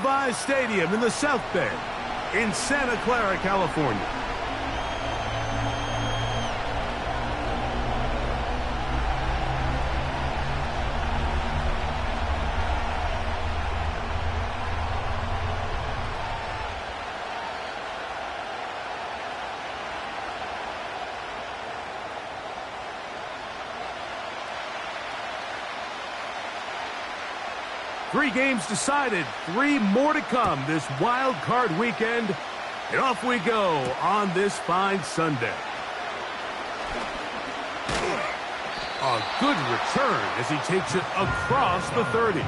Levi's Stadium in the South Bay in Santa Clara, California. Three games decided, three more to come this wild card weekend. And off we go on this fine Sunday. A good return as he takes it across the 30.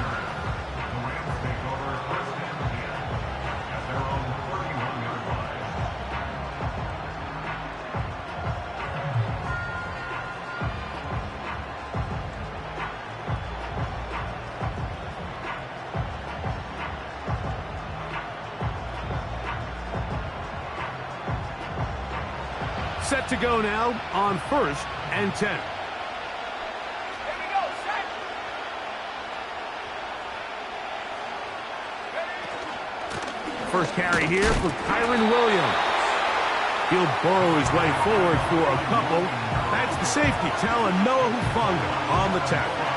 Set to go now on 1st and 10. Here we go, set. First carry here for Kyren Williams. He'll burrow his way forward for a couple. That's the safety, Talanoa Hufanga on the tackle.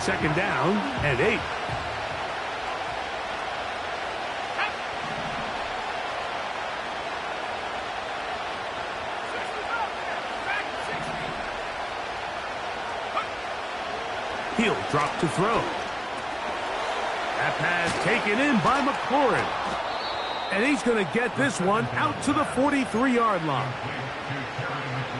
Second down and 8. He'll drop to throw. That pass taken in by McLaurin. And he's going to get this one out to the 43-yard line.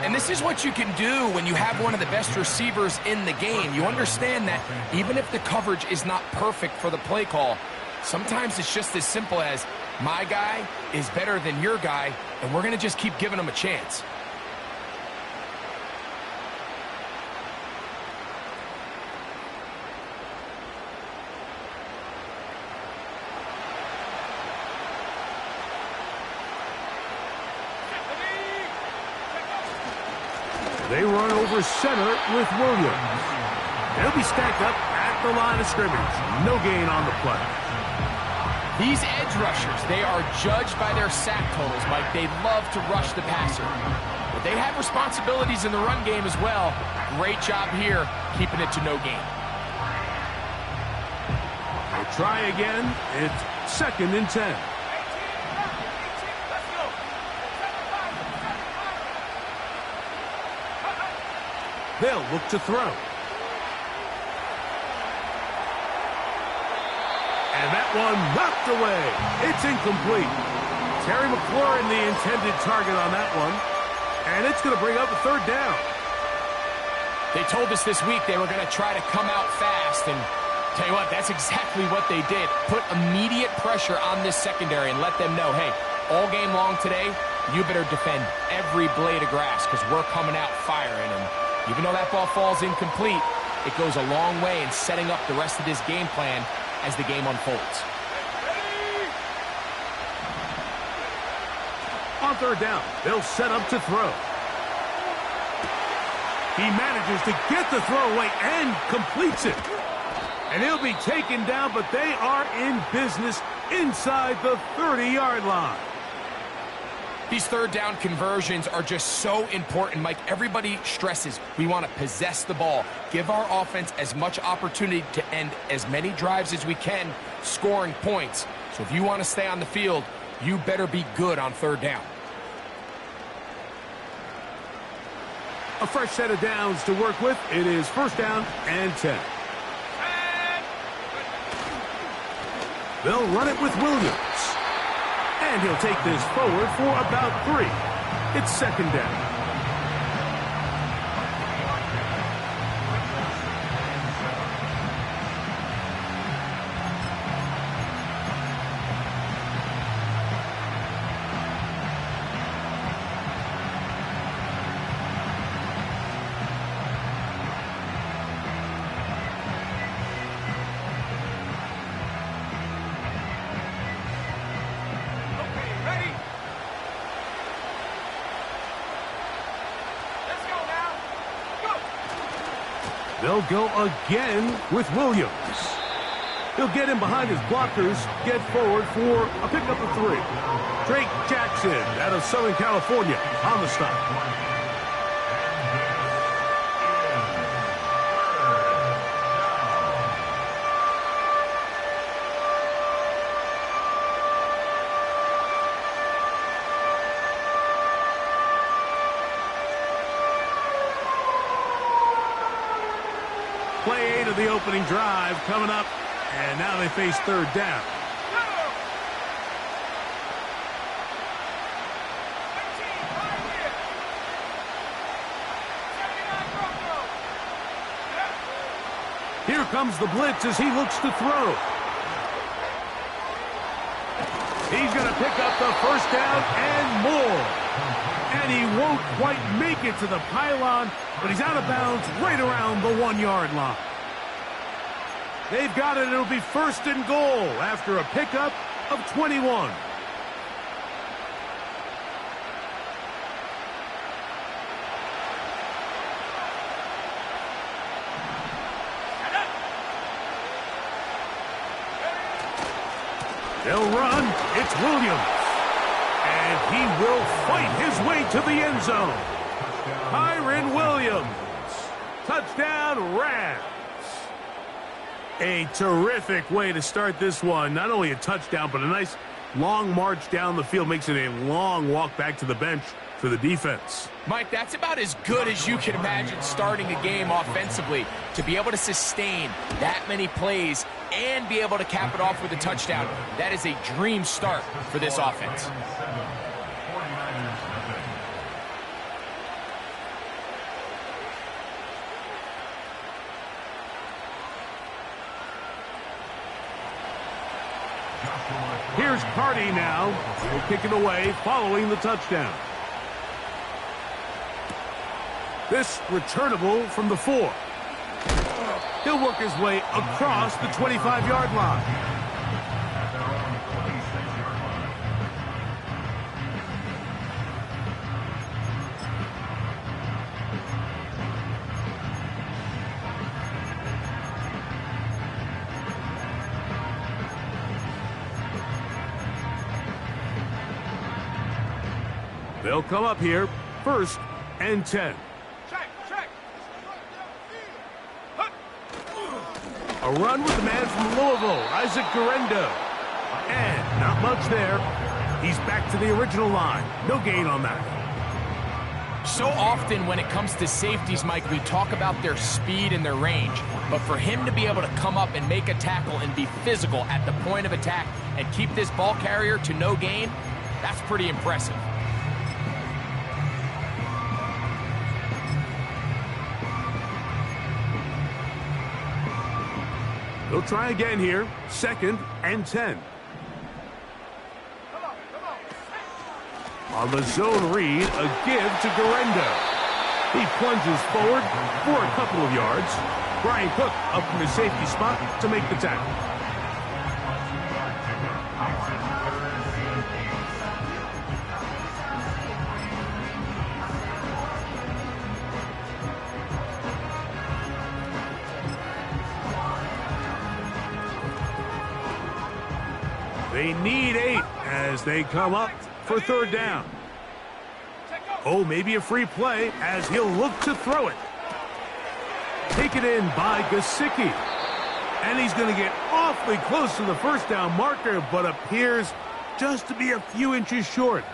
And this is what you can do when you have one of the best receivers in the game. You understand that even if the coverage is not perfect for the play call, sometimes it's just as simple as my guy is better than your guy, and we're going to just keep giving him a chance. They run over center with Williams. They'll be stacked up at the line of scrimmage. No gain on the play. These edge rushers, they are judged by their sack totals, Mike. They love to rush the passer. But they have responsibilities in the run game as well. Great job here, keeping it to no gain. They try again. It's 2nd and 10. They'll look to throw. And that one knocked away. It's incomplete. Terry McLaurin, the intended target on that one. And it's going to bring up a 3rd down. They told us this week they were going to try to come out fast. And tell you what, that's exactly what they did. Put immediate pressure on this secondary and let them know, hey, all game long today, you better defend every blade of grass because we're coming out firing. And even though that ball falls incomplete, it goes a long way in setting up the rest of this game plan as the game unfolds. On 3rd down, they'll set up to throw. He manages to get the throw away and completes it. And he'll be taken down, but they are in business inside the 30-yard line. These 3rd down conversions are just so important, Mike. Everybody stresses we want to possess the ball, give our offense as much opportunity to end as many drives as we can, scoring points. So if you want to stay on the field, you better be good on 3rd down. A fresh set of downs to work with. It is 1st down and 10. They'll run it with Williams. And he'll take this forward for about 3. It's 2nd down. They'll go again with Williams. He'll get in behind his blockers, get forward for a pickup of 3. Drake Jackson out of Southern California on the stop. Play 8 of the opening drive coming up, and now they face third down. Here comes the blitz as he looks to throw. He's going to pick up the first down and more. And he won't quite make it to the pylon, but he's out of bounds right around the 1-yard line. They've got it. It'll be first and goal after a pickup of 21. They'll run. It's Williams. And he will fight his way to the end zone. Kyren Williams. Touchdown, Rams. A terrific way to start this one. Not only a touchdown, but a nice long march down the field. Makes it a long walk back to the bench for the defense. Mike, that's about as good as you can imagine starting a game offensively. To be able to sustain that many plays and be able to cap it off with a touchdown, that is a dream start for this offense. Here's Carty now. He'll kick it away following the touchdown. This returnable from the 4. He'll work his way across the 25-yard line. They'll come up here, first and 10. A run with the man from Louisville, Isaac Guerendo. And not much there. He's back to the original line. No gain on that. So often when it comes to safeties, Mike, we talk about their speed and their range. But for him to be able to come up and make a tackle and be physical at the point of attack and keep this ball carrier to no gain, that's pretty impressive. They'll try again here, second and 10. On the zone read, a give to Guerendo. He plunges forward for a couple of yards. Brian Cook up from his safety spot to make the tackle. They need 8 as they come up for third down. Oh, maybe a free play as he'll look to throw it. Taken in by Gesicki. And he's going to get awfully close to the first down marker, but appears just to be a few inches short.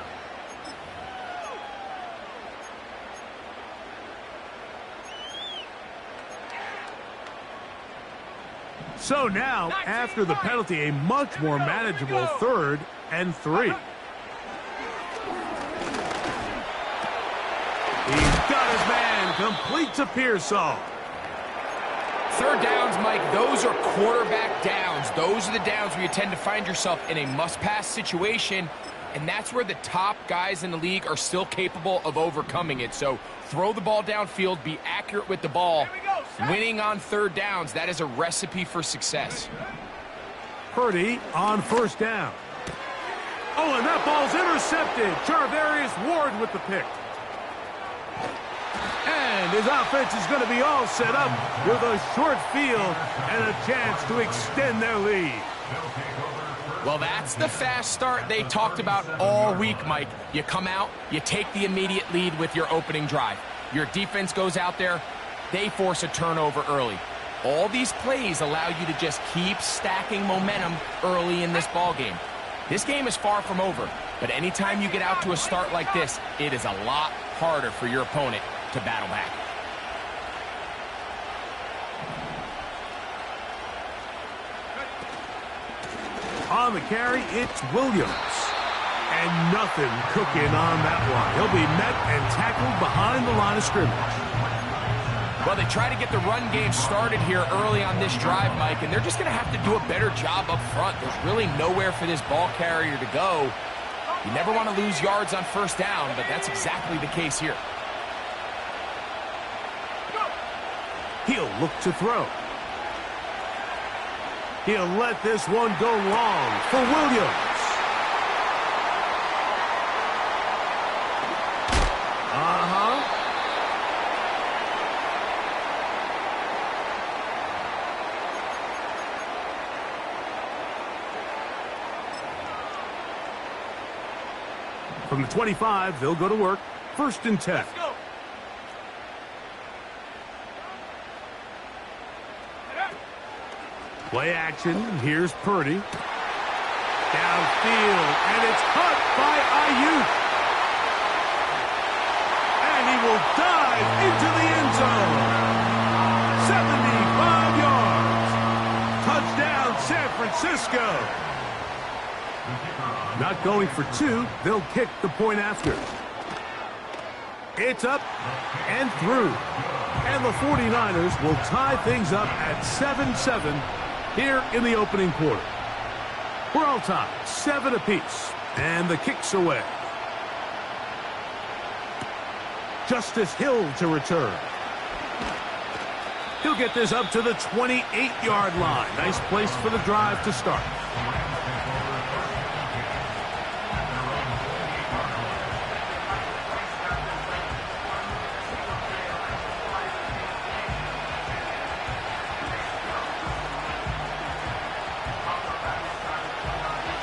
So now, after the penalty, a much more manageable third and 3. He's got his man, complete to Pearsall. Third downs, Mike, those are quarterback downs. Those are the downs where you tend to find yourself in a must-pass situation, and that's where the top guys in the league are still capable of overcoming it. So throw the ball downfield, be accurate with the ball. Winning on third downs, that is a recipe for success. Purdy on first down. Oh, and that ball's intercepted. Charvarius Ward with the pick. And his offense is going to be all set up with a short field and a chance to extend their lead. Well, that's the fast start they talked about all week, Mike. You come out, you take the immediate lead with your opening drive. Your defense goes out there, they force a turnover early. All these plays allow you to just keep stacking momentum early in this ball game. This game is far from over, but anytime you get out to a start like this, it is a lot harder for your opponent to battle back. On the carry, it's Williams. And nothing cooking on that one. He'll be met and tackled behind the line of scrimmage. Well, they try to get the run game started here early on this drive, Mike, and they're just going to have to do a better job up front. There's really nowhere for this ball carrier to go. You never want to lose yards on first down, but that's exactly the case here. He'll look to throw. He'll let this one go long for Williams. From the 25, they'll go to work. 1st and 10. Let's go. Play action. Here's Purdy. Downfield, and it's caught by Ayuk. And he will dive into the end zone. 75 yards. Touchdown, San Francisco. Not going for 2. They'll kick the point after. It's up and through. And the 49ers will tie things up at 7-7 here in the opening quarter. We're all tied, 7 apiece. And the kick's away. Justice Hill to return. He'll get this up to the 28-yard line. Nice place for the drive to start.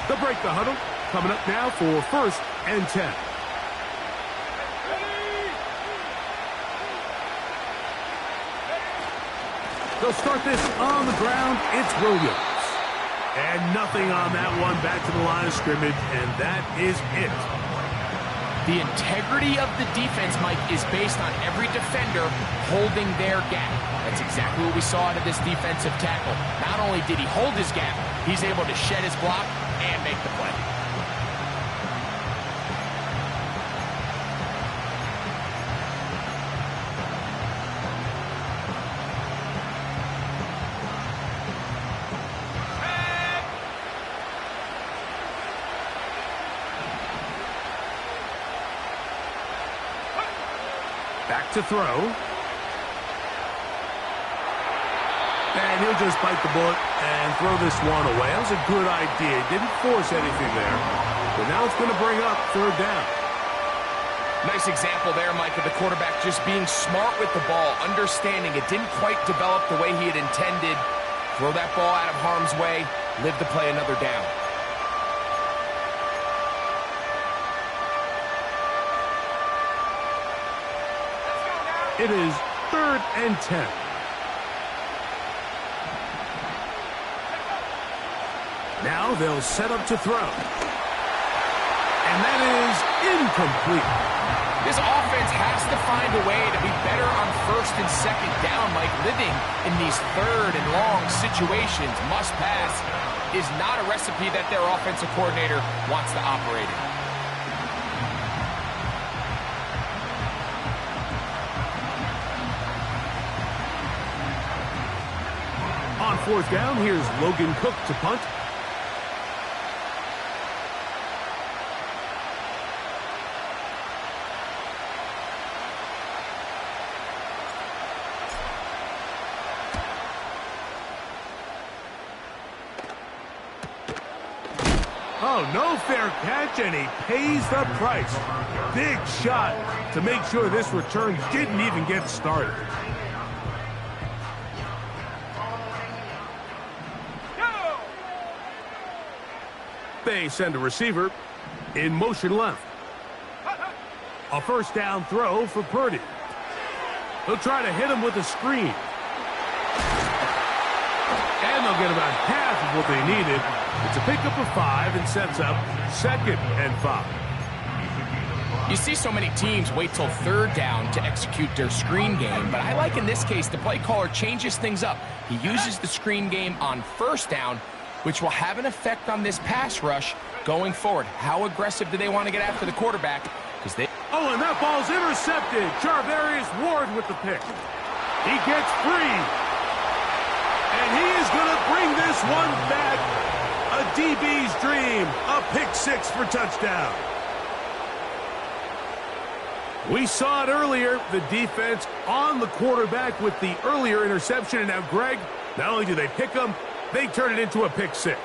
They'll break the huddle. Coming up now for 1st and 10. They'll start this on the ground. It's Williams. And nothing on that one. Back to the line of scrimmage, and that is it. The integrity of the defense, Mike, is based on every defender holding their gap. That's exactly what we saw out of this defensive tackle. Not only did he hold his gap, he's able to shed his block and make the play. Back to throw. And he'll just bite the bullet and throw this one away. That was a good idea. Didn't force anything there. But now it's going to bring up 3rd down. Nice example there, Mike, of the quarterback just being smart with the ball, understanding it didn't quite develop the way he had intended. Throw that ball out of harm's way, live to play another down. It is 3rd and 10. Now they'll set up to throw. And that is incomplete. This offense has to find a way to be better on 1st and 2nd down, Mike. Living in these 3rd and long situations, must pass, is not a recipe that their offensive coordinator wants to operate in. On 4th down, here's Logan Cook to punt. Oh, no fair catch, and he pays the price. Big shot to make sure this return didn't even get started. They send a receiver in motion left. A first down throw for Purdy. They'll try to hit him with a screen. And they'll get about half of what they needed. It's a pickup of 5 and sets up 2nd and 5. You see so many teams wait till 3rd down to execute their screen game, but I like in this case the play caller changes things up. He uses the screen game on 1st down, which will have an effect on this pass rush going forward. How aggressive do they want to get after the quarterback? Oh, and that ball's intercepted. Charvarius Ward with the pick. He gets free. And he is going to bring this one back. A DB's dream. A pick 6 for touchdown. We saw it earlier. The defense on the quarterback with the earlier interception. And now, Greg, not only do they pick him, they turn it into a pick 6.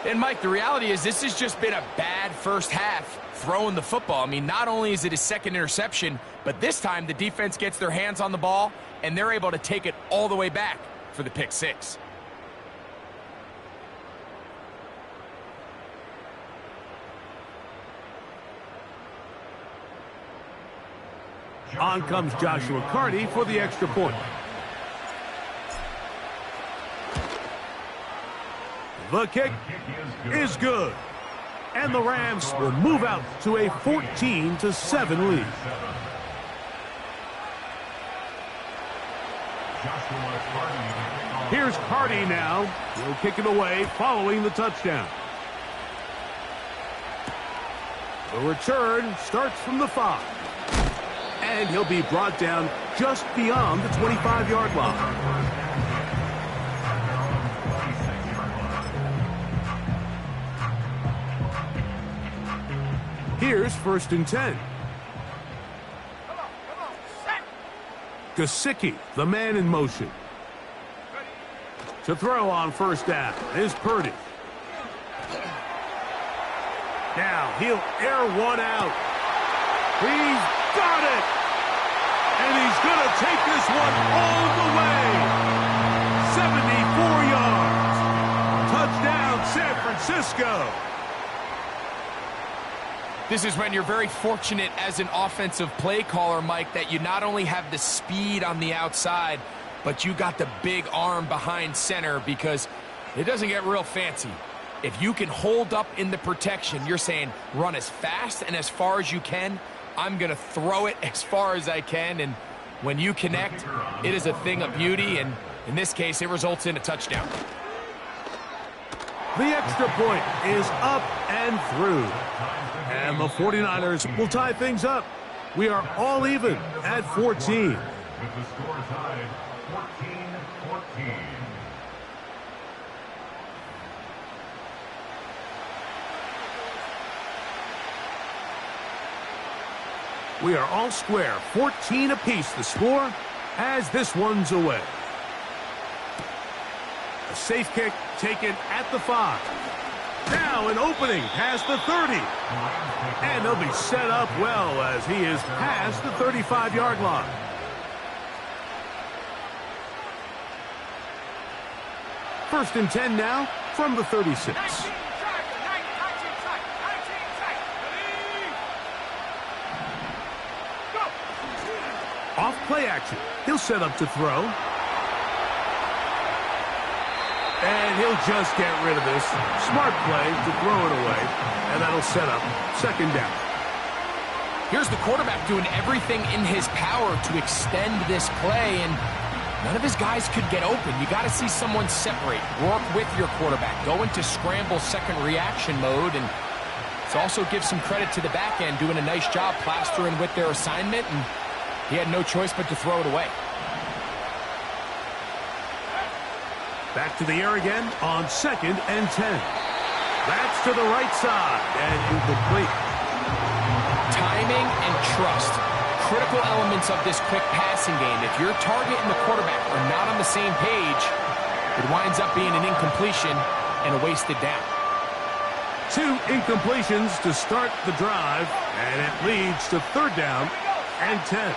And, Mike, the reality is this has just been a bad first half throwing the football. I mean, not only is it his 2nd interception, but this time the defense gets their hands on the ball, and they're able to take it all the way back for the pick 6. On comes Joshua Carty for the extra point. The kick is good. And the Rams will move out to a 14-7 lead. Here's Carty now. He'll kick it away following the touchdown. The return starts from the 5. And he'll be brought down just beyond the 25-yard line. Here's 1st and 10. Gesicki, the man in motion. To throw on 1st down is Purdy. Now he'll air one out. He's got it! And he's going to take this one all the way. 74 yards. Touchdown, San Francisco. This is when you're very fortunate as an offensive play caller, Mike, that you not only have the speed on the outside, but you got the big arm behind center, because it doesn't get real fancy. If you can hold up in the protection, you're saying run as fast and as far as you can. I'm going to throw it as far as I can, and when you connect, it is a thing of beauty, and in this case, it results in a touchdown. The extra point is up and through. And the 49ers will tie things up. We are all even at 14. With the score tied 14-14. We are all square, 14 apiece the score as this one's away. A safe kick taken at the 5. Now an opening past the 30. And they'll be set up well as he is past the 35-yard line. First and 10 now from the 36. Off play action. He'll set up to throw. And he'll just get rid of this. Smart play to throw it away. And that'll set up 2nd down. Here's the quarterback doing everything in his power to extend this play, and none of his guys could get open. You got to see someone separate, work with your quarterback, go into scramble 2nd reaction mode, and it also gives some credit to the back end doing a nice job plastering with their assignment, and he had no choice but to throw it away. Back to the air again on 2nd and 10. That's to the right side and incomplete. Timing and trust, critical elements of this quick passing game. If your target and the quarterback are not on the same page, it winds up being an incompletion and a wasted down. 2 incompletions to start the drive, and it leads to third down and 10.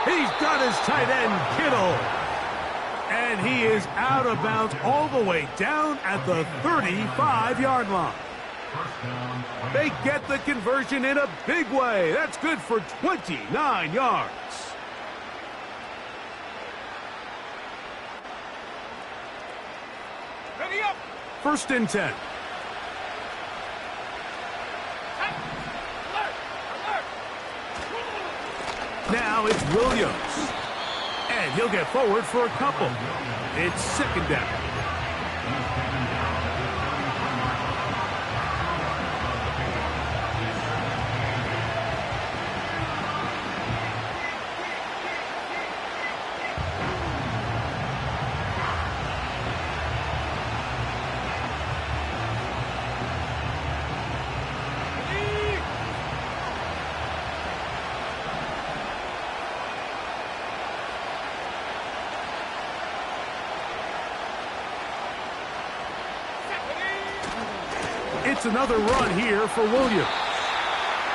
He's got his tight end, Kittle. And he is out of bounds all the way down at the 35-yard line. They get the conversion in a big way. That's good for 29 yards. Ready up. First and 10. Now it's Williams. And he'll get forward for a couple. It's second down. It's another run here for Williams.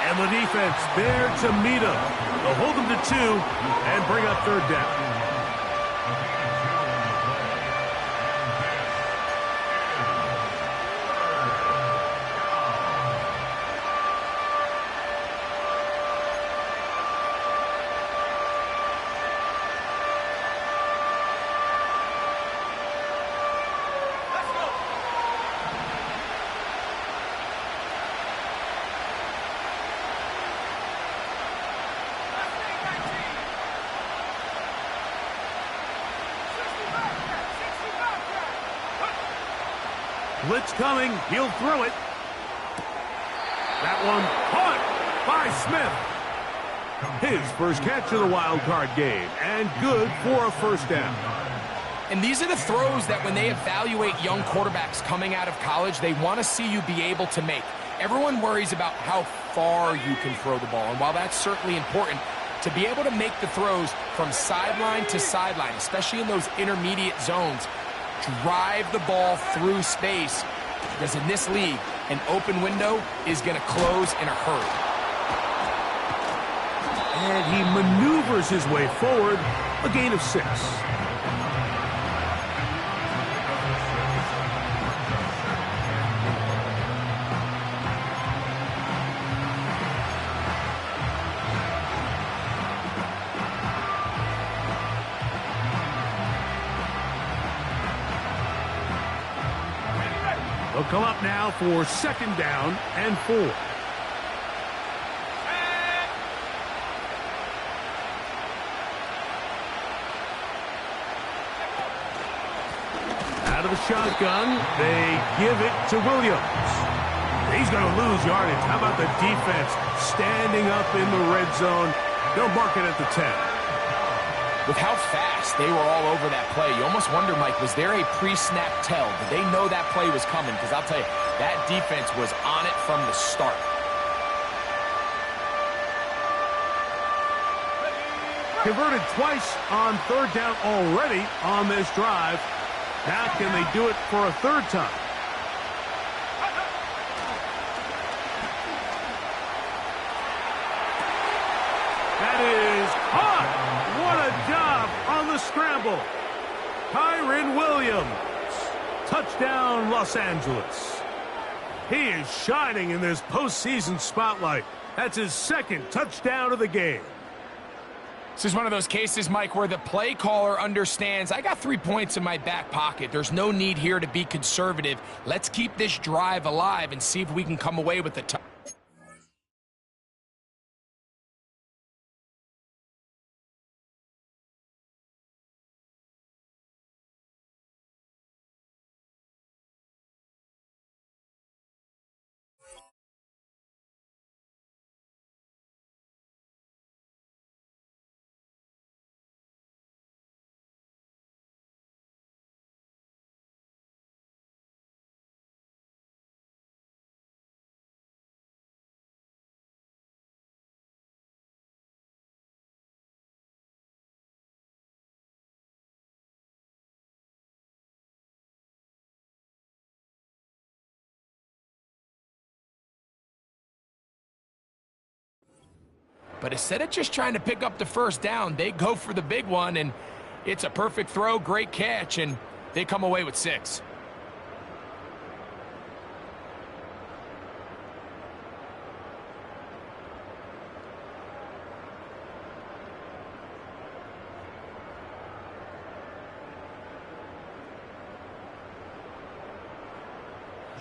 And the defense there to meet him. They'll hold him to 2 and bring up third down. Blitz coming. He'll throw it. That one caught by Smith. His first catch of the wild card game, and good for a first down. And these are the throws that when they evaluate young quarterbacks coming out of college, they want to see you be able to make. Everyone worries about how far you can throw the ball, and while that's certainly important, to be able to make the throws from sideline to sideline, especially in those intermediate zones, drive the ball through space, because in this league, an open window is going to close in a hurry. And he maneuvers his way forward, a gain of 6. They'll come up now for second down and 4. Out of the shotgun, they give it to Williams. He's going to lose yardage. How about the defense standing up in the red zone? They'll mark it at the 10. With how fast they were all over that play, you almost wonder, Mike, was there a pre-snap tell? Did they know that play was coming? Because I'll tell you, that defense was on it from the start. Converted twice on third down already on this drive. Now can they do it for a third time? That is caught. What a job on the scramble. Kyren Williams. Touchdown, Los Angeles. He is shining in this postseason spotlight. That's his second touchdown of the game. This is one of those cases, Mike, where the play caller understands, I got 3 points in my back pocket. There's no need here to be conservative. Let's keep this drive alive and see if we can come away with the But instead of just trying to pick up the first down, they go for the big one, and it's a perfect throw, great catch, and they come away with 6.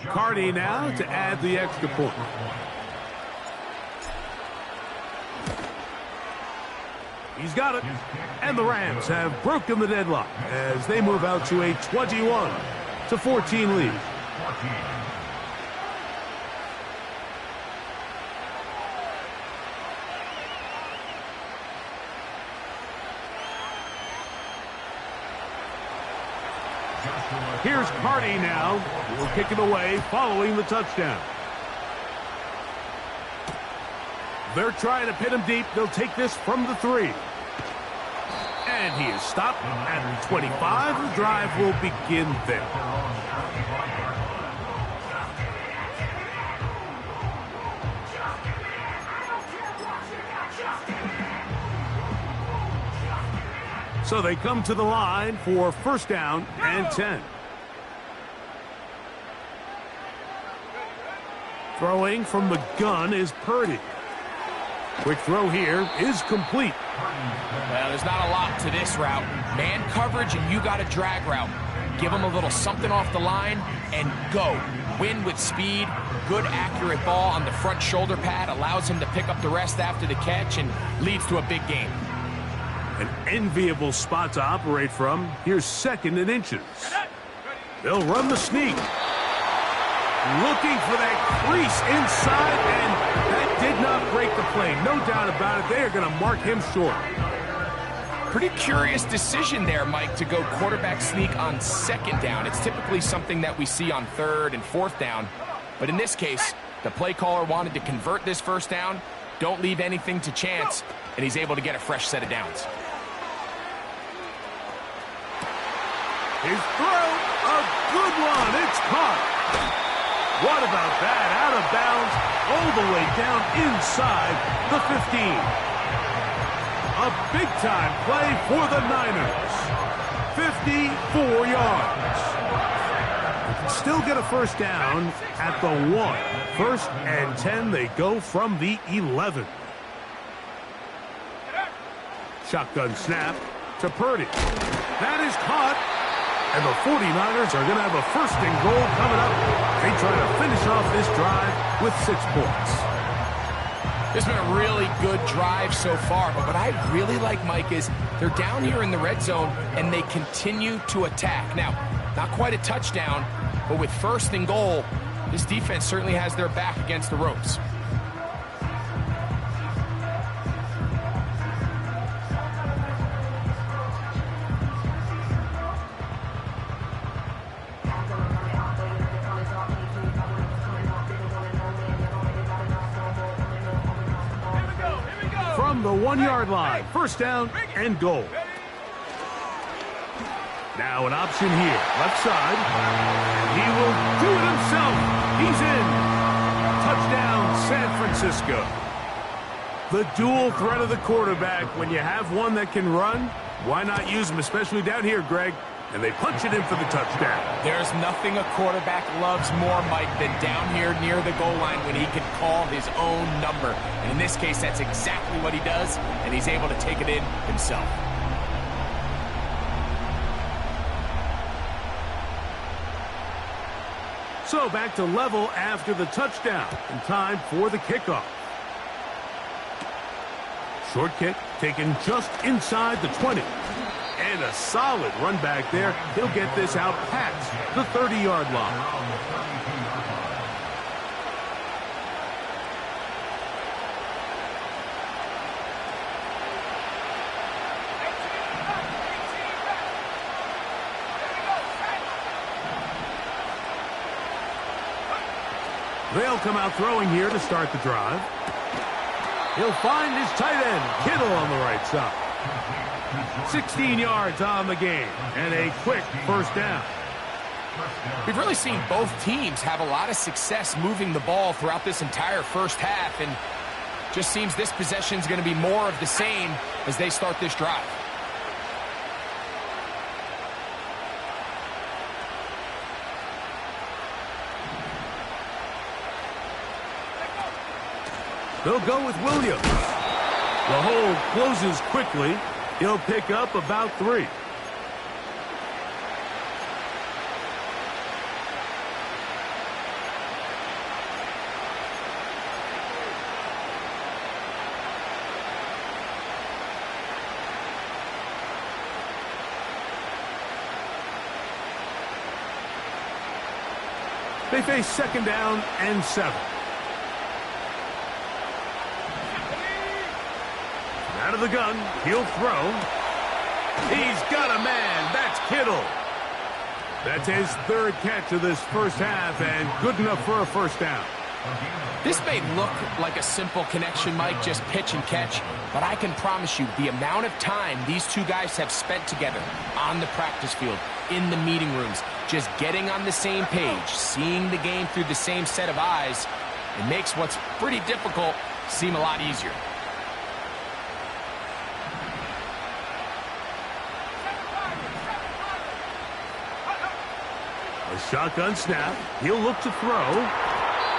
Carty now to add the extra point. He's got it. And the Rams have broken the deadlock as they move out to a 21-14 lead. Here's Carty now. He'll kick it away following the touchdown. They're trying to pin him deep. They'll take this from the 3. And he is stopped at the 25. The drive will begin there. So they come to the line for first down and 10. Throwing from the gun is Purdy. Quick throw here is complete. Well, there's not a lot to this route. Man coverage, and you got a drag route. Give him a little something off the line and go. Win with speed. Good, accurate ball on the front shoulder pad. Allows him to pick up the rest after the catch and leads to a big game. An enviable spot to operate from. Here's 2nd and inches. They'll run the sneak. Looking for that crease inside, and that did not break the play. No doubt about it. They are going to mark him short. Pretty curious decision there, Mike, to go quarterback sneak on 2nd down. It's typically something that we see on 3rd and 4th down. But in this case, the play caller wanted to convert this first down. Don't leave anything to chance, and he's able to get a fresh set of downs. His throw, a good one. It's caught. What about that? Out of bounds, all the way down inside the 15. A big-time play for the Niners. 54 yards. They can still get a first down at the 1. 1st and 10, they go from the 11. Shotgun snap to Purdy. That is caught. And the 49ers are going to have a 1st and goal coming up. They try to finish off this drive with 6 points. This has been a really good drive so far, but what I really like, Mike, is they're down here in the red zone, and they continue to attack. Now, not quite a touchdown, but with 1st and goal, this defense certainly has their back against the ropes. From the 1-yard line, 1st down and goal. Now an option here, left side. And he will do it himself. He's in. Touchdown, San Francisco. The dual threat of the quarterback. When you have one that can run, why not use him, especially down here, Greg? And they punch it in for the touchdown. There's nothing a quarterback loves more, Mike, than down here near the goal line when he can call his own number. And in this case, that's exactly what he does, and he's able to take it in himself. So back to level after the touchdown, and time for the kickoff. Short kick taken just inside the 20. And a solid run back there. He'll get this out past the 30-yard line. They'll come out throwing here to start the drive. He'll find his tight end, Kittle, on the right side. 16 yards on the game, and a quick 1st down. We've really seen both teams have a lot of success moving the ball throughout this entire first half, and Just seems this possession is going to be more of the same as they start this drive. They'll go with Williams. The hole closes quickly. He'll pick up about 3. They face 2nd down and 7. Out of the gun, he'll throw. He's got a man. That's Kittle. That's his 3rd catch of this first half, and good enough for a first down. This may look like a simple connection, Mike, just pitch and catch, but I can promise you the amount of time these two guys have spent together on the practice field, in the meeting rooms, just getting on the same page, seeing the game through the same set of eyes, it makes what's pretty difficult seem a lot easier. A shotgun snap. He'll look to throw.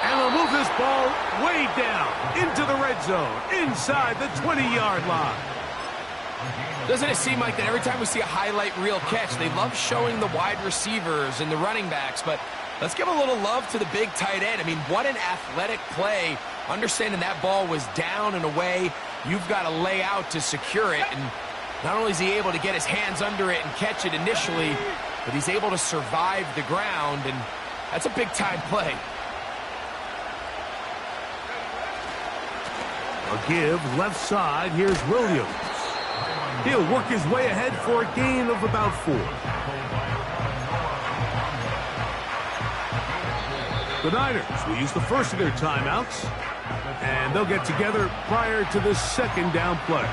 And they'll move this ball way down into the red zone, inside the 20-yard line. Doesn't it seem like that every time we see a highlight reel catch, they love showing the wide receivers and the running backs, but let's give a little love to the big tight end. I mean, what an athletic play. Understanding that ball was down and away, you've got to lay out to secure it, and not only is he able to get his hands under it and catch it initially, but he's able to survive the ground, and that's a big-time play. A give left side. Here's Williams. He'll work his way ahead for a gain of about 4. The Niners will use the first of their timeouts, and they'll get together prior to the 2nd down play.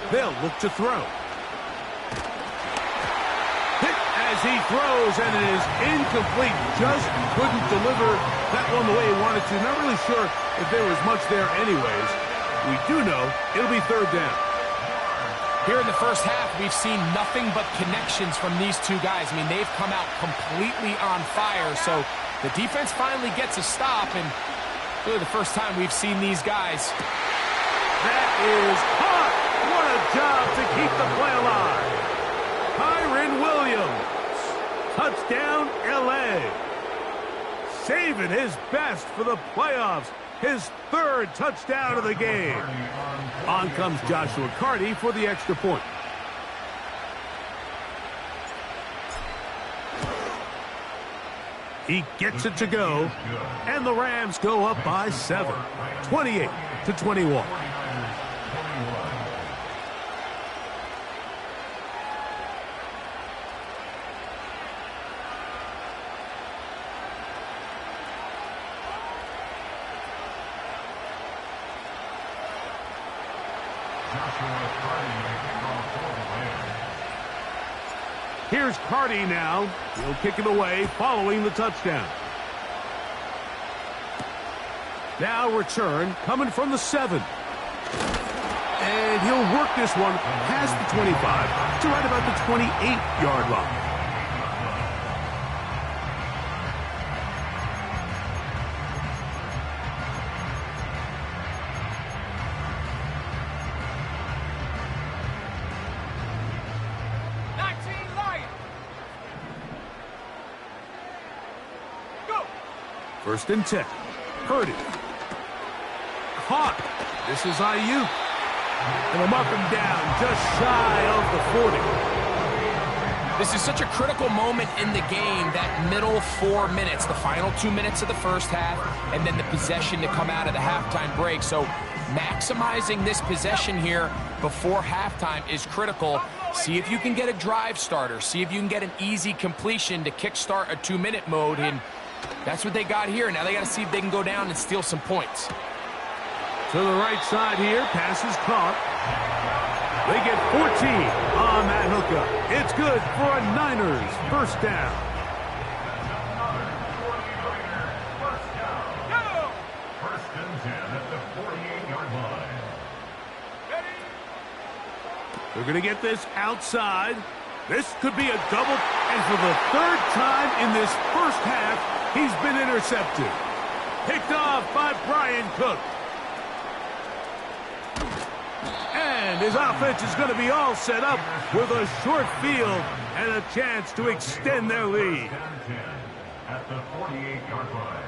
They'll look to throw. Hit as he throws, and it is incomplete. Just couldn't deliver that one the way he wanted to. Not really sure if there was much there anyways. We do know it'll be 3rd down. Here in the first half, we've seen nothing but connections from these two guys. I mean, they've come out completely on fire, so the defense finally gets a stop, and really the first time we've seen these guys. That is caught. What a job to keep the play alive. Kyren Williams. Touchdown, L.A. Saving his best for the playoffs. His 3rd touchdown of the game. On comes Joshua Carty for the extra point. He gets it to go. And the Rams go up by 7. 28-21. Here's Carty now. He'll kick it away following the touchdown. Now return coming from the 7. And he'll work this one past the 25 to right about the 28-yard line. First and 10. Purdy. Caught. This is Ayuk. And they'll mark him down just shy of the 40. This is such a critical moment in the game, that middle 4 minutes, the final 2 minutes of the first half, and then the possession to come out of the halftime break. So maximizing this possession here before halftime is critical. See if you can get a drive starter. See if you can get an easy completion to kickstart a 2-minute mode. And That's what they got here. Now they got to see if they can go down and steal some points. To the right side here, pass is caught. They get 14 on that hookup. It's good for a Niners first down. First and 10 at the 48-yard line. They're going to get this outside. This could be a double. And for the third time in this first half, he's been intercepted. Picked off by Brian Cook. And his offense is going to be all set up with a short field and a chance to extend their lead. First and 10 at the 48-yard line.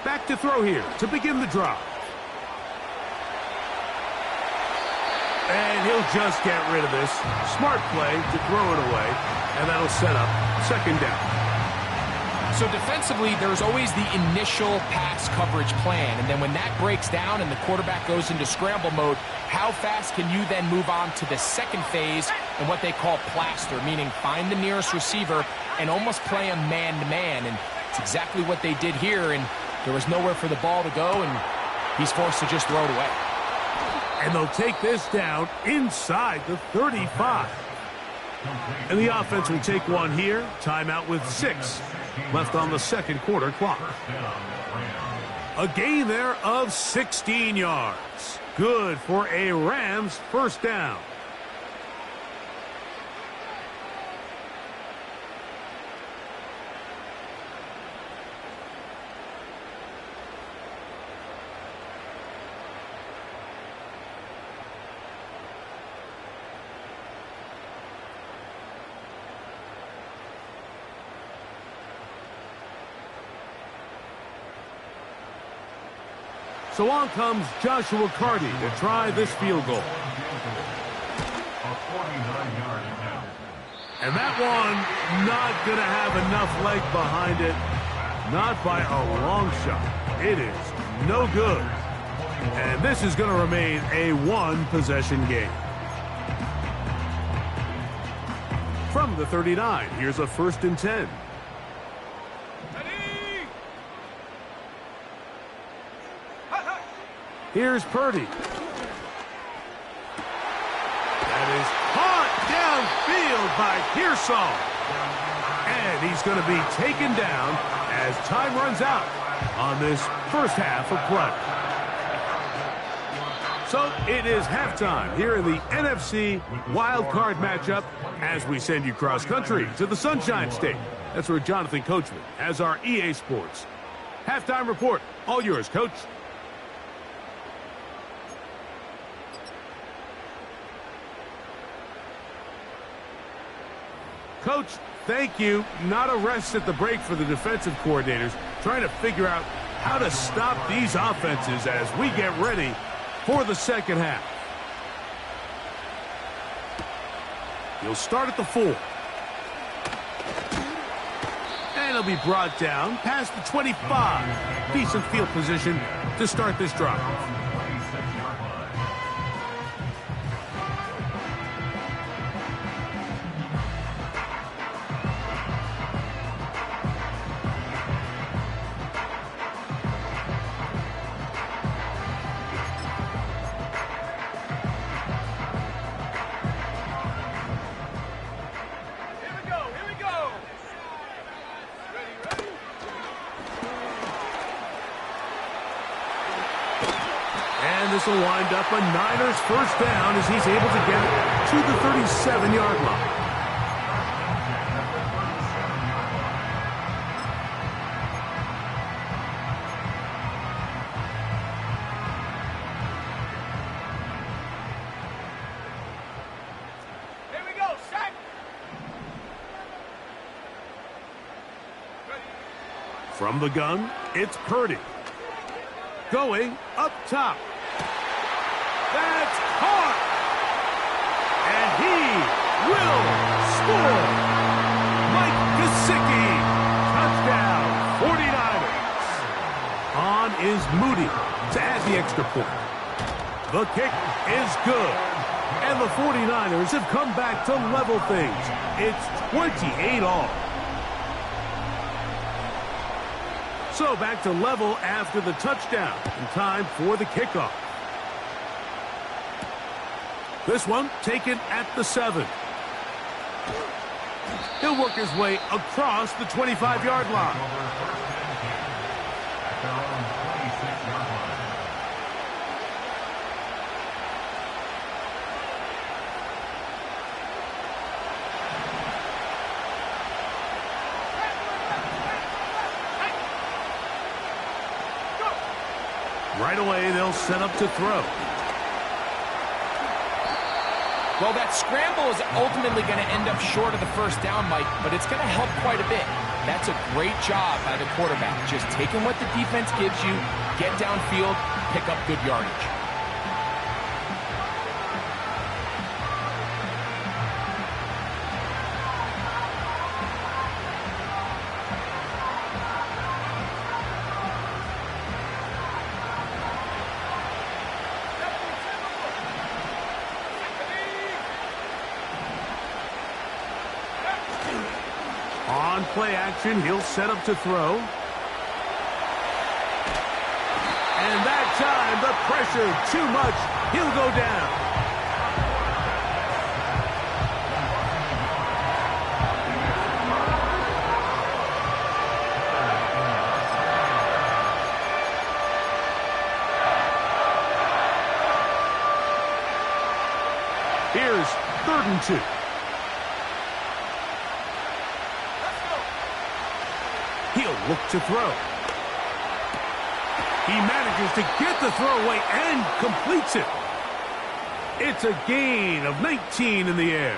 Back to throw here to begin the drive. And he'll just get rid of this. Smart play to throw it away, and that'll set up second down. So defensively, there's always the initial pass coverage plan, and then when that breaks down and the quarterback goes into scramble mode, how fast can you then move on to the second phase and what they call plaster, meaning find the nearest receiver and almost play him man-to-man, and it's exactly what they did here, and there was nowhere for the ball to go, and he's forced to just throw it away. And they'll take this down inside the 35. And the offense will take one here. Timeout with 6 left on the second quarter clock. A gain there of 16 yards. Good for a Rams first down. So on comes Joshua Carty to try this field goal. A 49-yard attempt. And that one not going to have enough leg behind it. Not by a long shot. It is no good. And this is going to remain a one-possession game. From the 39, here's a 1st and 10. Here's Purdy. That is caught downfield by Pearsall. And he's going to be taken down as time runs out on this first half of play. So it is halftime here in the NFC Wild Card matchup as we send you cross-country to the Sunshine State. That's where Jonathan Coachman has our EA Sports halftime report. All yours, Coach. Coach, thank you. Not a rest at the break for the defensive coordinators, trying to figure out how to stop these offenses as we get ready for the second half. He'll start at the 4. And he'll be brought down past the 25. Decent field position to start this drive. This will wind up a Niners first down as he's able to get it to the 37-yard line. Here we go, set. From the gun, it's Purdy. Going up top. That's caught. And he Moody to add the extra point. The kick is good. And the 49ers have come back to level things. It's 28 all. So back to level after the touchdown. And time for the kickoff. This one taken at the 7. He'll work his way across the 25-yard line. Right away, they'll set up to throw. Well, that scramble is ultimately going to end up short of the first down, Mike, but it's going to help quite a bit. That's a great job by the quarterback. Just taking what the defense gives you, get downfield, pick up good yardage. On play action, he'll set up to throw. And that time, the pressure too much. He'll go down. Here's 3rd and 2. He'll look to throw. He manages to get the throw away and completes it. It's a gain of 19 in the air.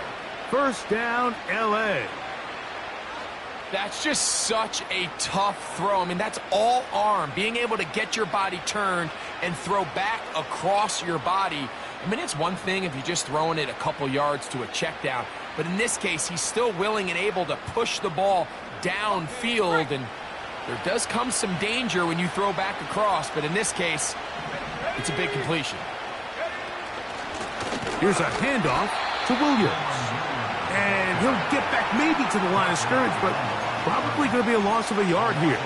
First down, L.A. That's just such a tough throw. I mean, that's all arm. Being able to get your body turned and throw back across your body. I mean, it's one thing if you're just throwing it a couple yards to a check down. But in this case, he's still willing and able to push the ball downfield, and there does come some danger when you throw back across, but in this case, it's a big completion. Here's a handoff to Williams. And he'll get back maybe to the line of scrimmage, but probably going to be a loss of a yard here.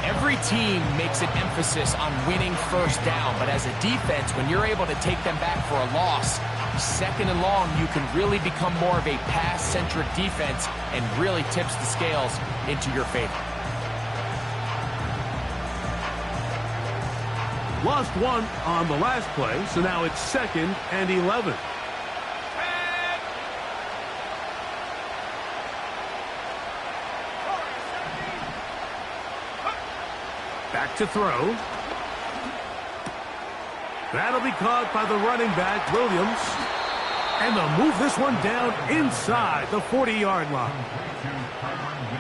Every team makes an emphasis on winning first down, but as a defense, when you're able to take them back for a loss, 2nd and long, you can really become more of a pass-centric defense and really tips the scales into your favor. Lost one on the last play, so now it's 2nd and 11. Back to throw. That'll be caught by the running back, Williams. And they'll move this one down inside the 40-yard line.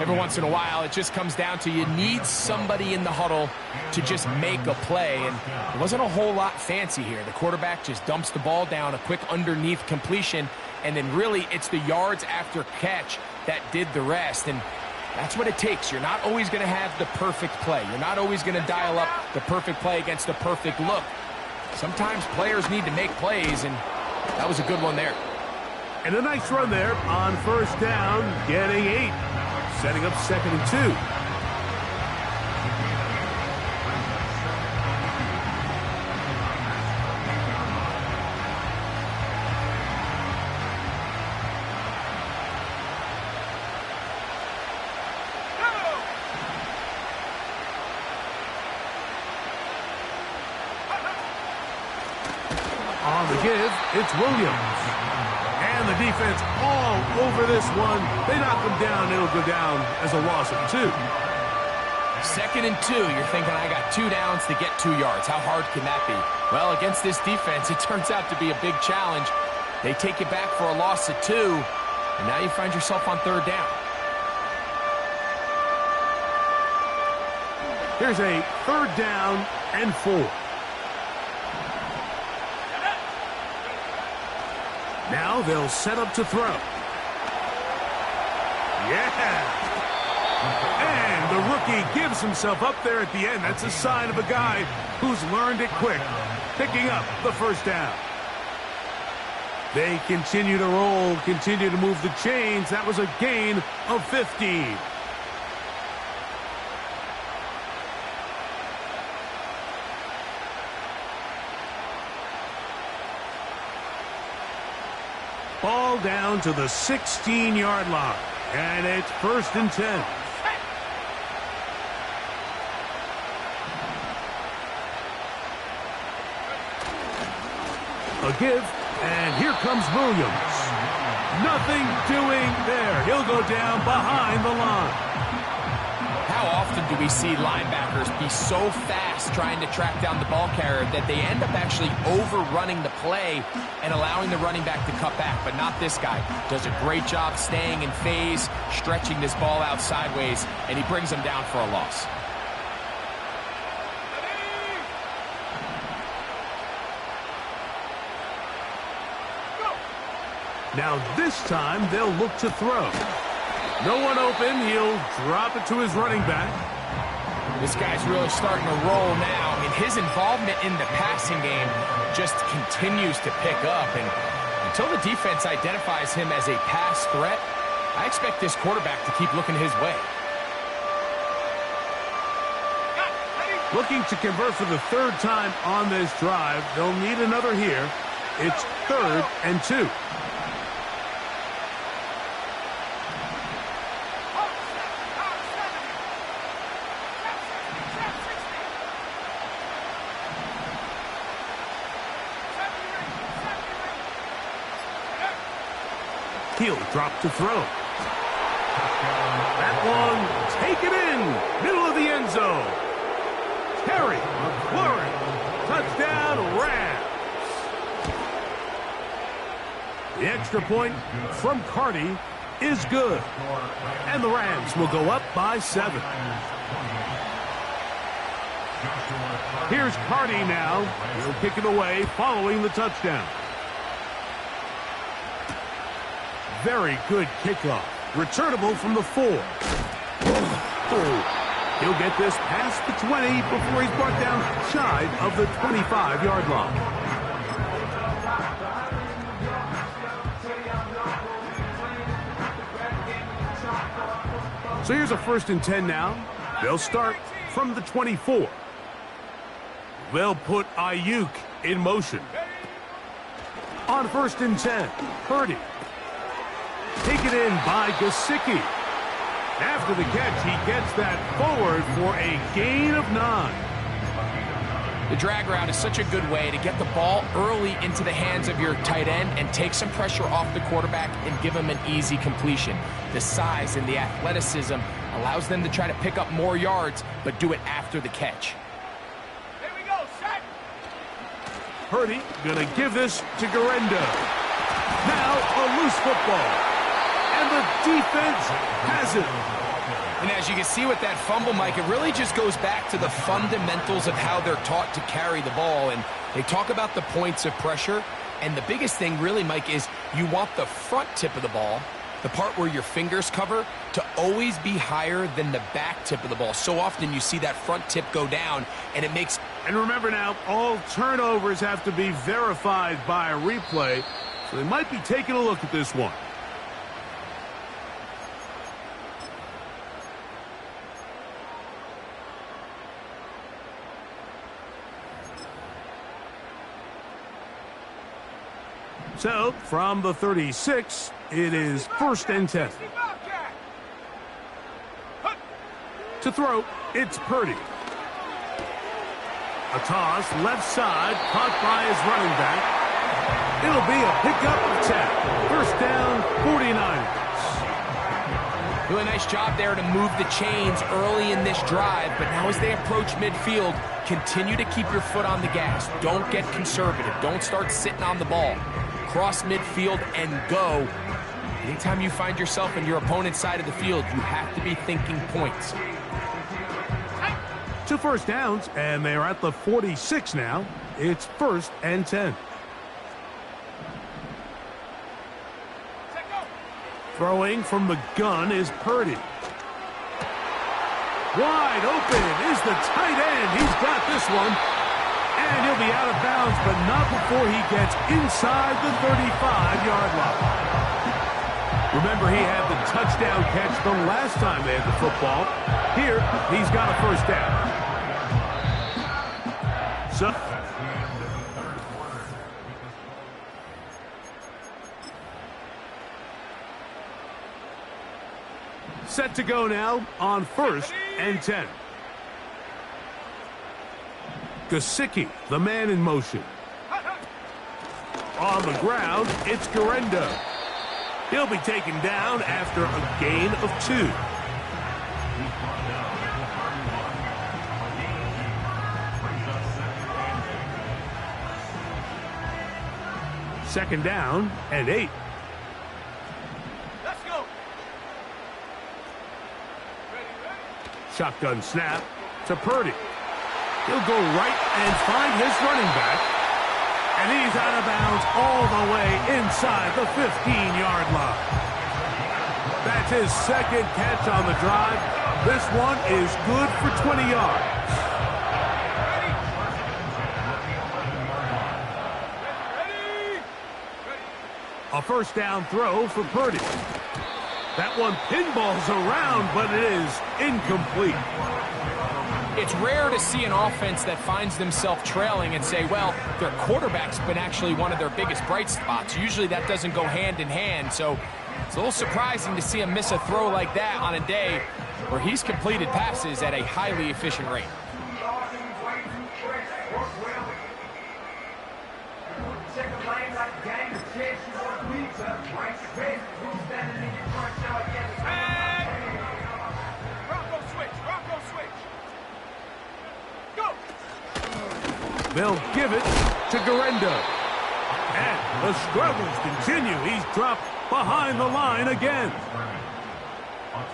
Every once in a while, it just comes down to you need somebody in the huddle to just make a play. And it wasn't a whole lot fancy here. The quarterback just dumps the ball down, a quick underneath completion, and then really it's the yards after catch that did the rest. And that's what it takes. You're not always going to have the perfect play. You're not always going to dial up the perfect play against the perfect look. Sometimes players need to make plays, and that was a good one there. And a nice run there on first down, getting 8. Setting up 2nd and 2. On the give, it's Williams. And the defense all over this one. They knock him down. It'll go down as a loss of 2. 2nd and 2. You're thinking, I got 2 downs to get 2 yards. How hard can that be? Well, against this defense, it turns out to be a big challenge. They take you back for a loss of 2, and now you find yourself on 3rd down. Here's a 3rd down and 4. Now they'll set up to throw. Yeah! And the rookie gives himself up there at the end. That's a sign of a guy who's learned it quick, picking up the first down. They continue to roll, continue to move the chains. That was a gain of 15. Ball down to the 16-yard line, and it's 1st and 10. A give, and here comes Williams. Nothing doing there. He'll go down behind the line. How often do we see linebackers be so fast trying to track down the ball carrier that they end up actually overrunning the play and allowing the running back to cut back? But not this guy. Does a great job staying in phase, stretching this ball out sideways, and he brings him down for a loss. Now this time they'll look to throw. No one open. He'll drop it to his running back. This guy's really starting to roll now. I mean, his involvement in the passing game just continues to pick up. And until the defense identifies him as a pass threat, I expect this quarterback to keep looking his way. Looking to convert for the 3rd time on this drive. They'll need another here. It's 3rd and 2. He'll drop to throw. That one, take it in, middle of the end zone. Terry McLaurin, touchdown Rams. The extra point from Carty is good. And the Rams will go up by 7. Here's Carty now. He'll kick it away following the touchdown. Very good kickoff. Returnable from the 4. He'll get this past the 20 before he's brought down shy of the 25-yard line. So here's a 1st and 10 now. They'll start from the 24. They'll put Ayuk in motion. On 1st and 10, Purdy. Taken in by Gesicki. After the catch, he gets that forward for a gain of 9. The drag route is such a good way to get the ball early into the hands of your tight end and take some pressure off the quarterback and give him an easy completion. The size and the athleticism allows them to try to pick up more yards, but do it after the catch. Here we go, set. Purdy gonna give this to Garendo. Now a loose football. And the defense has it. And as you can see with that fumble, Mike, it really just goes back to the fundamentals of how they're taught to carry the ball. And they talk about the points of pressure. And the biggest thing really, Mike, is you want the front tip of the ball, the part where your fingers cover, to always be higher than the back tip of the ball. So often you see that front tip go down, and it makes... And remember now, all turnovers have to be verified by a replay. So they might be taking a look at this one. So, from the 36, it is 1st and 10. To throw, it's Purdy. A toss, left side, caught by his running back. It'll be a pickup of 10. 1st down, 49ers. Really nice job there to move the chains early in this drive, but now as they approach midfield, continue to keep your foot on the gas. Don't get conservative. Don't start sitting on the ball. Cross midfield and go. Anytime you find yourself in your opponent's side of the field, you have to be thinking points. 2 first downs, and they're at the 46 now. It's 1st and 10. Throwing from the gun is Purdy. Wide open is the tight end. He's got this one. And he'll be out of bounds, but not before he gets inside the 35-yard line. Remember, he had the touchdown catch the last time they had the football. Here, he's got a first down. So, set to go now on 1st and 10. Gesicki, the man in motion. On the ground, it's Guerendo. He'll be taken down after a gain of 2. Second down and 8. Let's go. Shotgun snap to Purdy. He'll go right and find his running back. And he's out of bounds all the way inside the 15-yard line. That's his second catch on the drive. This one is good for 20 yards. A first down throw for Purdy. That one pinballs around, but it is incomplete. It's rare to see an offense that finds themselves trailing and say, well, their quarterback's been actually one of their biggest bright spots. Usually that doesn't go hand in hand, so it's a little surprising to see him miss a throw like that on a day where he's completed passes at a highly efficient rate. They'll give it to Guerendo. And the struggles continue. He's dropped behind the line again.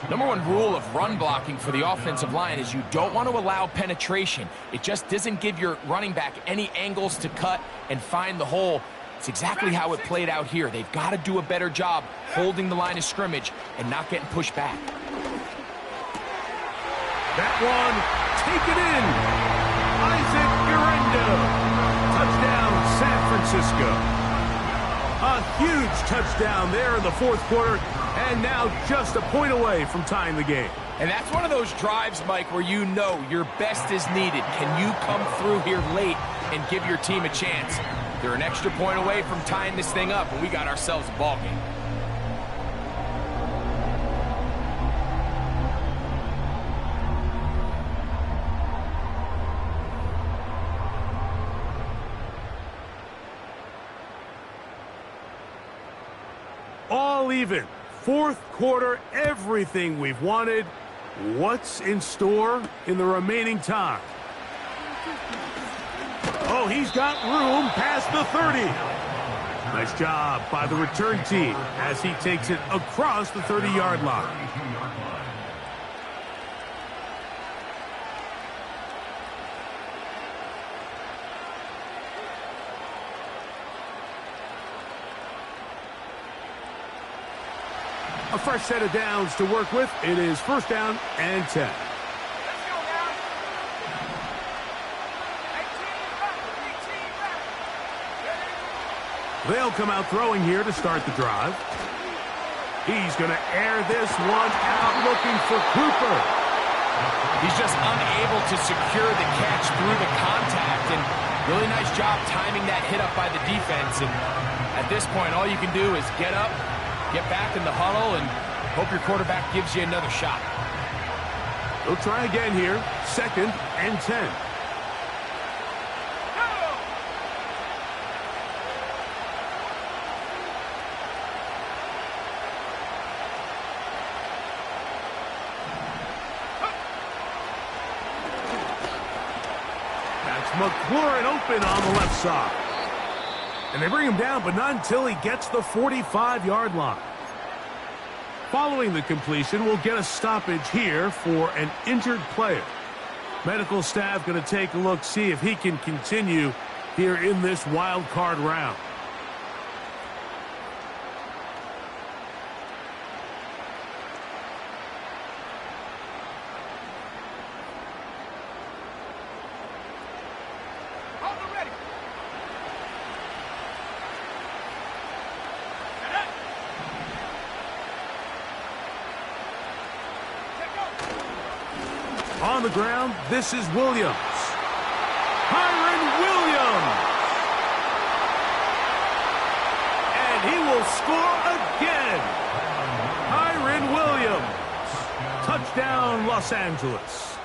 Number one rule of run blocking for the offensive line is you don't want to allow penetration. It just doesn't give your running back any angles to cut and find the hole. It's exactly how it played out here. They've got to do a better job holding the line of scrimmage and not getting pushed back. That one taken in. Isaac Guerendo. Touchdown, San Francisco. A huge touchdown there in the fourth quarter, and now just a point away from tying the game. And that's one of those drives, Mike, where you know your best is needed. Can you come through here late and give your team a chance? They're an extra point away from tying this thing up, and we got ourselves a ball game. All even. Fourth quarter, everything we've wanted. What's in store in the remaining time? Oh, he's got room past the 30. Nice job by the return team as he takes it across the 30-yard line. A fresh set of downs to work with. It is first down and 10. Let's go now. 18 back. They'll come out throwing here to start the drive. He's going to air this one out looking for Cooper. He's just unable to secure the catch through the contact, and really nice job timing that hit up by the defense. And at this point, all you can do is get up, get back in the huddle, and hope your quarterback gives you another shot. They'll try again here. Second and 10. That's McLaurin open on the left side. And they bring him down, but not until he gets the 45-yard line. Following the completion, we'll get a stoppage here for an injured player. Medical staff going to take a look, see if he can continue here in this wild card round. On the ground, this is Williams. Kyren Williams! And he will score again. Kyren Williams. Touchdown, Los Angeles.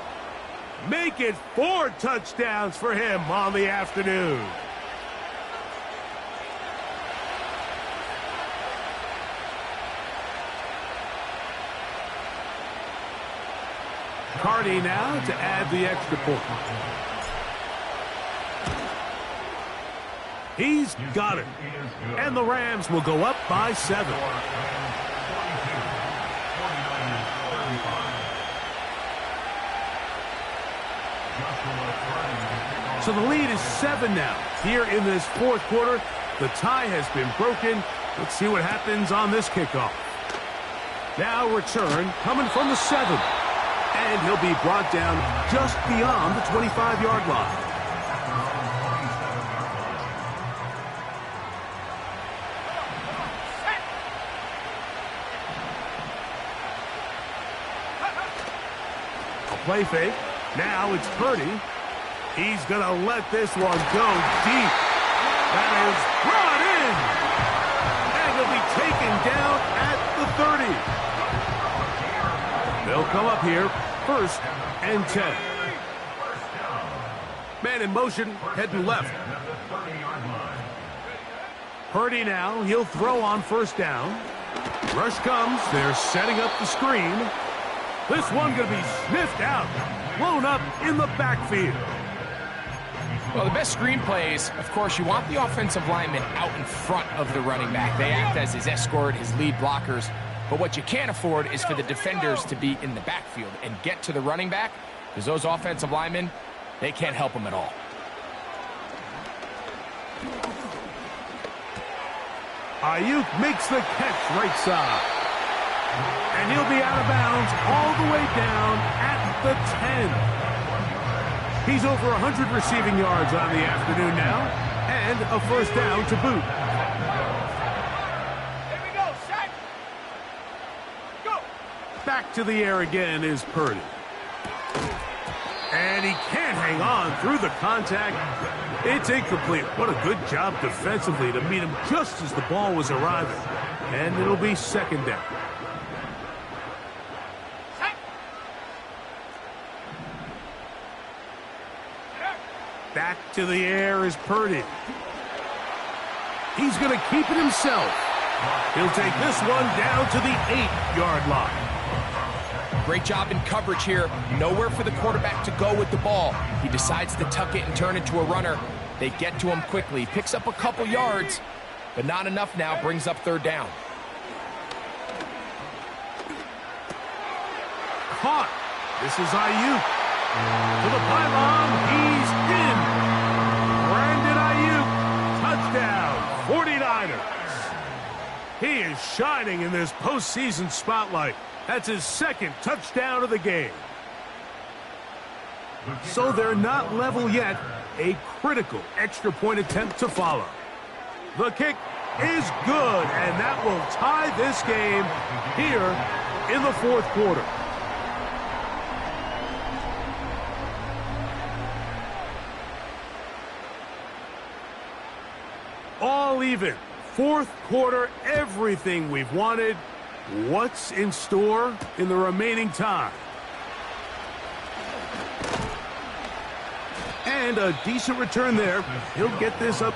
Make it 4 touchdowns for him on the afternoon. Cardi now to add the extra point. He's got it. And the Rams will go up by 7. So the lead is 7 now. Here in this fourth quarter, the tie has been broken. Let's see what happens on this kickoff. Now return coming from the 7. And he'll be brought down just beyond the 25-yard line. A play fake. Now it's Purdy. He's going to let this one go deep. That is brought in. And he'll be taken down at the 30. They'll come up here. 1st and 10. Man in motion, heading left. Purdy now, he'll throw on 1st down. Rush comes, they're setting up the screen. This one going to be sniffed out, blown up in the backfield. Well, the best screen plays, of course, you want the offensive lineman out in front of the running back. They act as his escort, his lead blockers. But what you can't afford is for the defenders to be in the backfield and get to the running back, because those offensive linemen, they can't help them at all. Ayuk makes the catch right side. And he'll be out of bounds all the way down at the 10. He's over 100 receiving yards on the afternoon now, and a 1st down to boot. Back to the air again is Purdy. And he can't hang on through the contact. It's incomplete. What a good job defensively to meet him just as the ball was arriving. And it'll be 2nd down. Back to the air is Purdy. He's going to keep it himself. He'll take this one down to the 8-yard line. Great job in coverage here. Nowhere for the quarterback to go with the ball. He decides to tuck it and turn it to a runner. They get to him quickly. Picks up a couple yards, but not enough now. Brings up 3rd down. Caught. This is Ayuk. To the pylon. He's in. Brandon Ayuk. Touchdown. 49ers. He is shining in this postseason spotlight. That's his 2nd touchdown of the game. So they're not level yet. A critical extra point attempt to follow. The kick is good, and that will tie this game here in the 4th quarter. All even. 4th quarter, everything we've wanted. What's in store in the remaining time? And a decent return there. He'll get this up.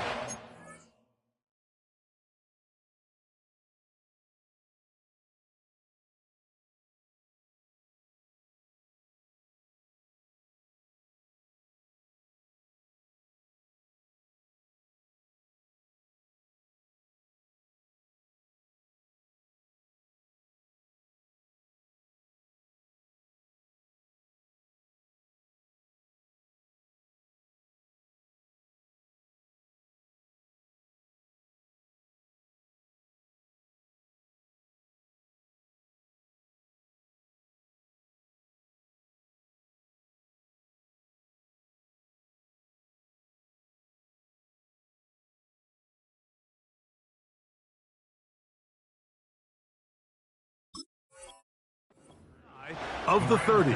Of the 30.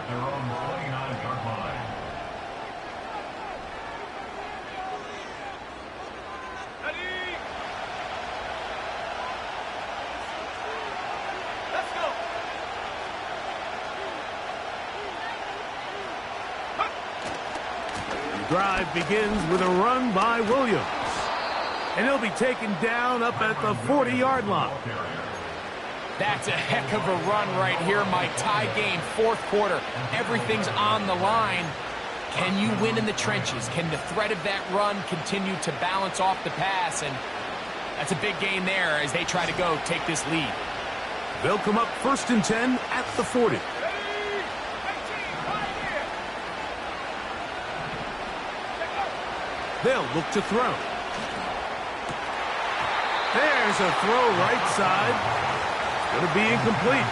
at their own 29-yard line. Drive begins with a run by Williams. And he'll be taken down up at the 40-yard line. That's a heck of a run right here, Mike. Tie game, fourth quarter. Everything's on the line. Can you win in the trenches? Can the threat of that run continue to balance off the pass? And that's a big gain there as they try to go take this lead. They'll come up 1st and 10 at the 40. They'll look to throw. There's a throw right side. It's going to be incomplete.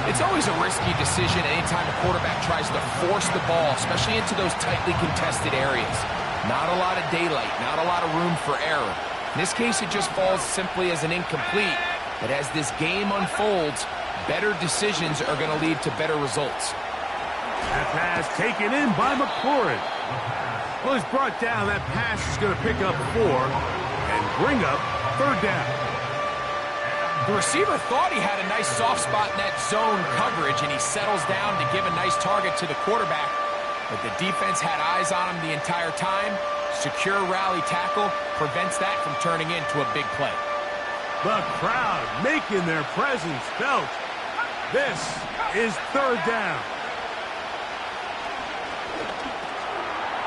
It's always a risky decision anytime a quarterback tries to force the ball, especially into those tightly contested areas. Not a lot of daylight, not a lot of room for error. In this case, it just falls simply as an incomplete. But as this game unfolds, better decisions are going to lead to better results. That pass taken in by McLaurin. Well, he's brought down. That pass is going to pick up 4 and bring up 3rd down. The receiver thought he had a nice soft spot in that zone coverage, and he settles down to give a nice target to the quarterback. But the defense had eyes on him the entire time. Secure rally tackle prevents that from turning into a big play. The crowd making their presence felt. This is 3rd down.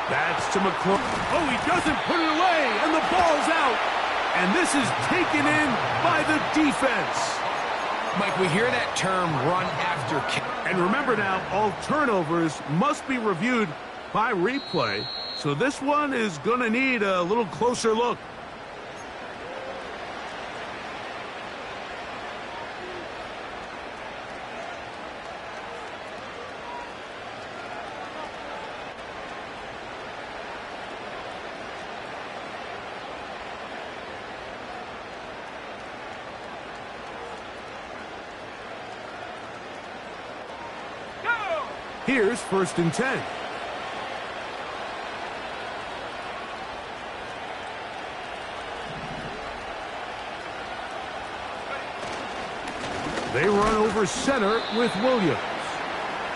That's to McLaurin. Oh, he doesn't put it away, and the ball's out. And this is taken in by the defense. Mike, we hear that term, run after kick. And remember now, all turnovers must be reviewed by replay. So this one is going to need a little closer look. Here's 1st and 10. They run over center with Williams.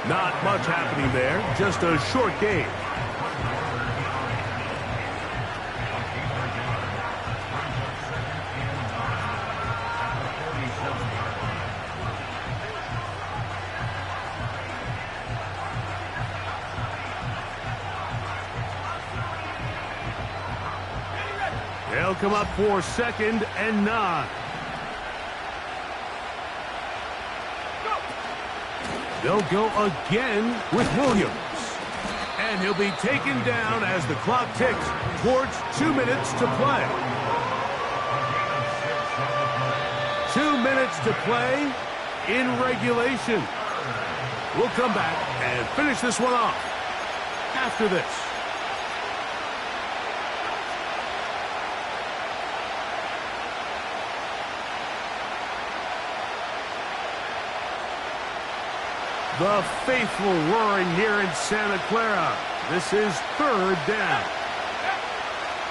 Not much happening there, just a short gain. They'll come up for 2nd and 9. They'll go again with Williams. And he'll be taken down as the clock ticks towards 2 minutes to play. 2 minutes to play in regulation. We'll come back and finish this one off after this. The faithful roaring here in Santa Clara. This is 3rd down.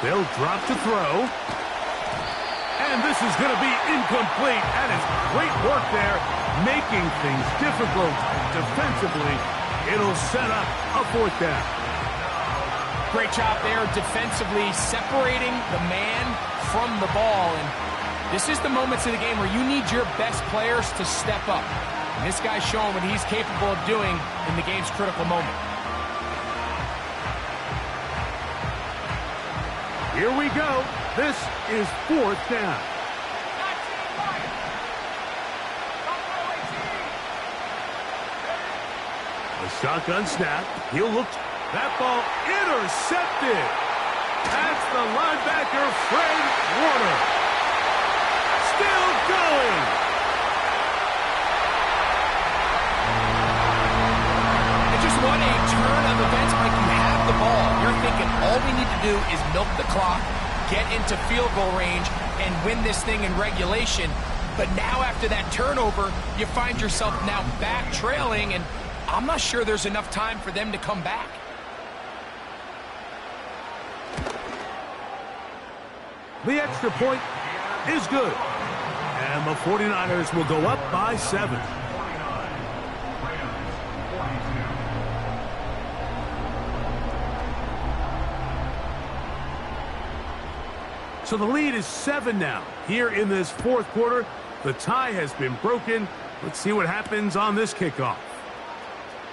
They'll drop to throw. And this is going to be incomplete. That is great work there, making things difficult defensively. It'll set up a 4th down. Great job there defensively, separating the man from the ball. And this is the moments of the game where you need your best players to step up. And this guy's showing what he's capable of doing in the game's critical moment. Here we go. This is 4th down. A shotgun snap. He'll look. That ball intercepted. That's the linebacker, Fred Warner. Still going. What a turn of events, Mike. You have the ball. You're thinking all we need to do is milk the clock, get into field goal range, and win this thing in regulation. But now after that turnover, you find yourself now back trailing, and I'm not sure there's enough time for them to come back. The extra point is good. And the 49ers will go up by 7. So the lead is 7 now. Here in this fourth quarter, the tie has been broken. Let's see what happens on this kickoff.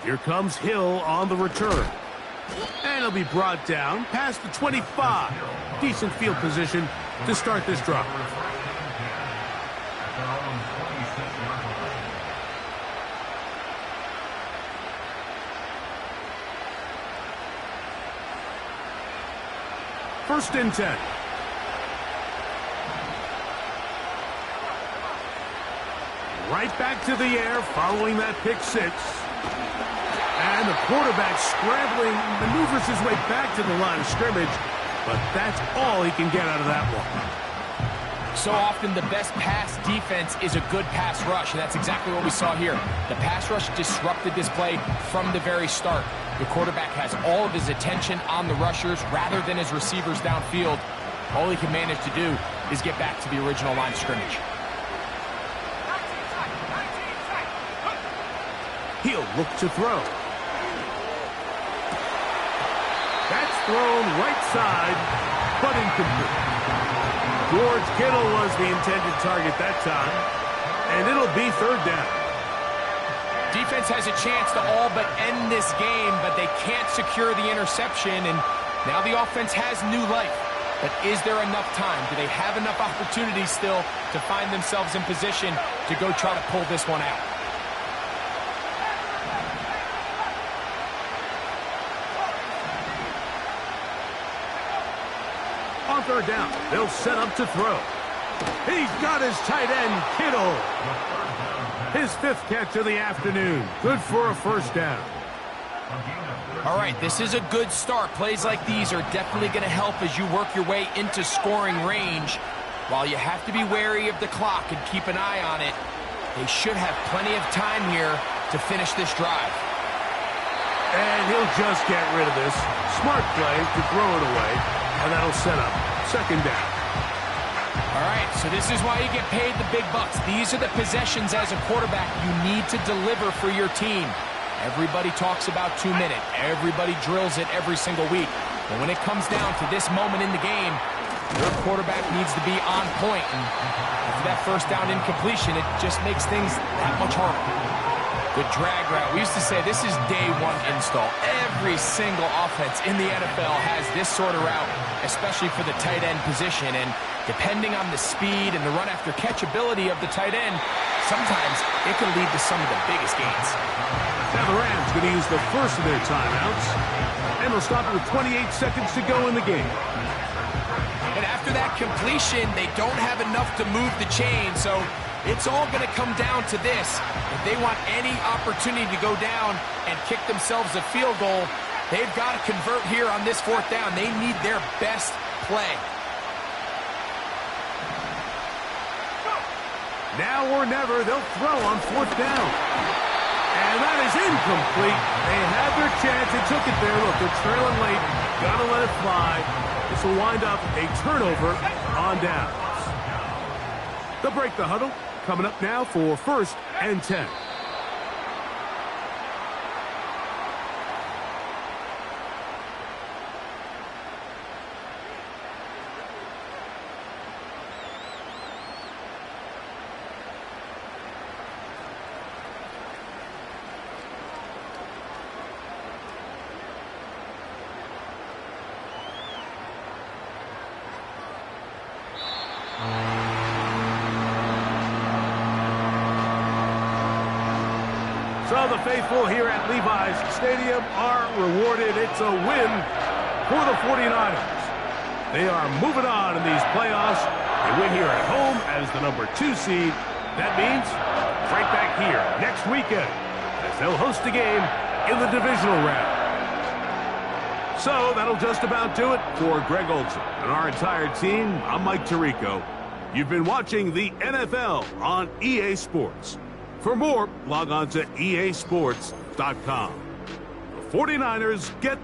Here comes Hill on the return. And he'll be brought down past the 25. Decent field position to start this drive. First and 10. Right back to the air following that pick 6. And the quarterback scrambling, maneuvers his way back to the line of scrimmage, but that's all he can get out of that one. So often the best pass defense is a good pass rush, and that's exactly what we saw here. The pass rush disrupted this play from the very start. The quarterback has all of his attention on the rushers rather than his receivers downfield. All he can manage to do is get back to the original line of scrimmage. He'll look to throw. That's thrown right side, but incomplete. George Kittle was the intended target that time, and it'll be third down. Defense has a chance to all but end this game, but they can't secure the interception, and now the offense has new life. But is there enough time? Do they have enough opportunities still to find themselves in position to go try to pull this one out? On third down, they'll set up to throw. He's got his tight end, Kittle. His 5th catch of the afternoon. Good for a first down. All right, this is a good start. Plays like these are definitely going to help as you work your way into scoring range. While you have to be wary of the clock and keep an eye on it, they should have plenty of time here to finish this drive. And he'll just get rid of this. Smart play to throw it away, and that'll set up second down. All right, so this is why you get paid the big bucks. These are the possessions as a quarterback you need to deliver for your team. Everybody talks about 2-minute. Everybody drills it every single week. But when it comes down to this moment in the game, your quarterback needs to be on point. And for that first down incompletion, it just makes things that much harder. Good drag route. We used to say this is day one install. Every single offense in the NFL has this sort of route, especially for the tight end position. And depending on the speed and the run after catch ability of the tight end, sometimes it can lead to some of the biggest gains. Now the Rams going to use the first of their timeouts, and they'll stop it with 28 seconds to go in the game. And after that completion, they don't have enough to move the chain, so it's all going to come down to this. If they want any opportunity to go down and kick themselves a field goal, they've got to convert here on this 4th down. They need their best play. Now or never, they'll throw on 4th down. And that is incomplete. They had their chance. They took it there. Look, they're trailing late. Got to let it fly. This will wind up a turnover on downs. They'll break the huddle. Coming up now for 1st and 10. So the faithful here at Levi's Stadium are rewarded. It's a win for the 49ers. They are moving on in these playoffs. They win here at home as the number 2 seed. That means right back here next weekend as they'll host a game in the divisional round. So that'll just about do it for Greg Olsen and our entire team. I'm Mike Tirico. You've been watching the NFL on EA Sports. For more, log on to easports.com. The 49ers get